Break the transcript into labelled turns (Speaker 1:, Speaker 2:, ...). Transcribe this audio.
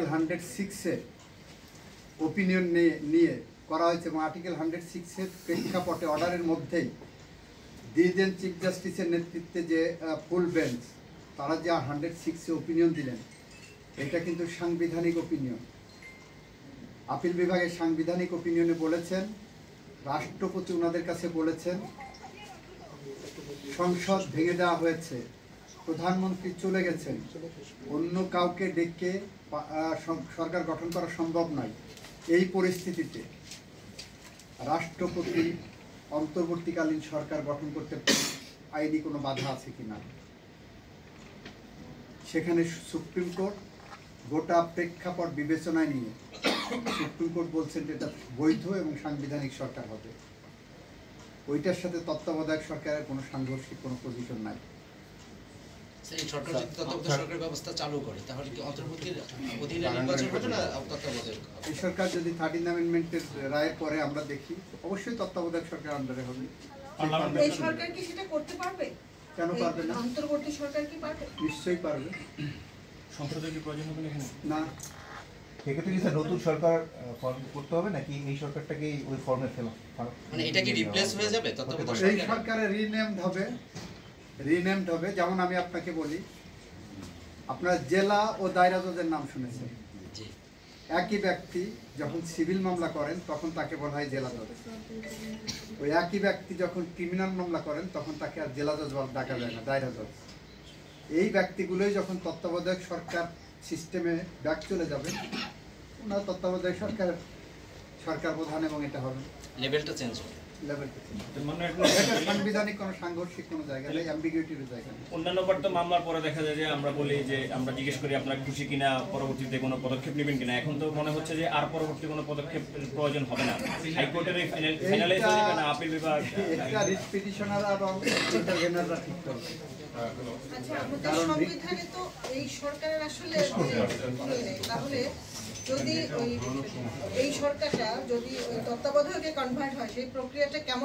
Speaker 1: 106 opinion নিয়ে করা হয়েছে এবং আর্টিকেল 106 এর প্রেক্ষাপটে অর্ডারের মধ্যেই দিয়েছেন চিফ জাস্টিসের নেতৃত্বে যে ফুল বেঞ্চ তারা যে 106 এ ওপিনিয়ন দিলেন এটা কিন্তু সাংবিধানিক ওপিনিয়ন। আপিল বিভাগের সাংবিধানিক ওপিনিয়নে বলেছেন, রাষ্ট্রপতি ওনাদের কাছে বলেছেন সংসদ ভেঙে দেওয়া হয়েছে, প্রধানমন্ত্রী চলে গেছেন, অন্য কাউকে ডেকে সরকার গঠন করা সম্ভব নয়। এই পরিস্থিতিতে রাষ্ট্রপতি অন্তর্বর্তীকালীন সরকার গঠন করতে আইনি কোনো বাধা আছে কিনা, সেখানে সুপ্রিম কোর্ট গোটা প্রেক্ষাপট বিবেচনায় নিয়ে সুপ্রিম কোর্ট বলছেন এটা বৈধ এবং সাংবিধানিক সরকার হবে। ওইটার সাথে তত্ত্বাবধায়ক সরকারের কোনো সাংঘর্ষিক কোনো পজিশন নাই।
Speaker 2: এই সরকার যদি তত্ত্বাবধায়ক সরকার ব্যবস্থা চালু করে তাহলে কি অন্তর্বর্তীর অধীনে নির্বাচন হবে না তত্ত্বাবধায়ক?
Speaker 1: এই সরকার যদি 13 অ্যামেন্ডমেন্টের রায়ের পরে আমরা দেখি অবশ্যই তত্ত্বাবধায়ক সরকার আন্ডারে হবে।
Speaker 3: এই সরকার কি সেটা করতে পারবে?
Speaker 1: কেন পারবে না?
Speaker 3: অন্তর্বর্তী সরকার কি পারবে?
Speaker 1: নিশ্চয়ই পারবে।
Speaker 4: সংসদের কি প্রয়োজন হবে এখানে?
Speaker 1: না,
Speaker 5: সেক্ষেত্রে কি স্যার নতুন সরকার ফর্ম করতে হবে নাকি এই সরকারটাকে ওই ফর্মে ফেলা,
Speaker 2: মানে এটা কি রিপ্লেস হয়ে যাবে তত্ত্বাবধায়ক
Speaker 1: এই সরকারের রিনেমড হবে। যেমন আমি আপনাকে বলি, আপনার জেলা ও দায়রা জজের নাম শুনেছেন। একই ব্যক্তি যখন সিভিল মামলা করেন তখন তাকে বলা হয় জেলা জজ, ওই একই ব্যক্তি যখন ক্রিমিনাল মামলা করেন তখন তাকে আর জেলা জজ ডাকা যায় না, দায়রা জজ। এই ব্যক্তিগুলোই যখন তত্ত্বাবধায়ক সরকার সিস্টেমে ব্যাক চলে যাবে, ওনার তত্ত্বাবধায়ক সরকার প্রধান এবং এটা হবে
Speaker 2: লেভেলটা চেঞ্জ হবে।
Speaker 1: সাংবিধানিক কোনো সাংঘর্ষিক কোনো জায়গা নেই, অ্যাম্বিগুইটির জায়গা নেই।
Speaker 4: অন্যান্য বার তো মামলার পরে দেখা যায় যে আমরা বলি যে আমরা জিজ্ঞেস করি আপনার খুশি কিনা, পরবর্তীতে কোনো পদক্ষেপ নেবেন কিনা। এখন তো মনে হচ্ছে যে আর পরবর্তী কোনো পদক্ষেপ প্রয়োজন হবে না, হাইকোর্টের ফাইনালাইজ হয়ে যাবে না, আপিল বিভাগ
Speaker 1: এটা রিট পিটিশনার এবং ইন্টারভেনাররা ঠিক করবে।
Speaker 3: আচ্ছা, আমাদের সংবিধানে তো এই সরকারের আসলে তাহলে যদি এই সরকারটা যদি তত্ত্বাবধায়কে কনভার্ট হয় সেই প্রক্রিয়াটা কেমন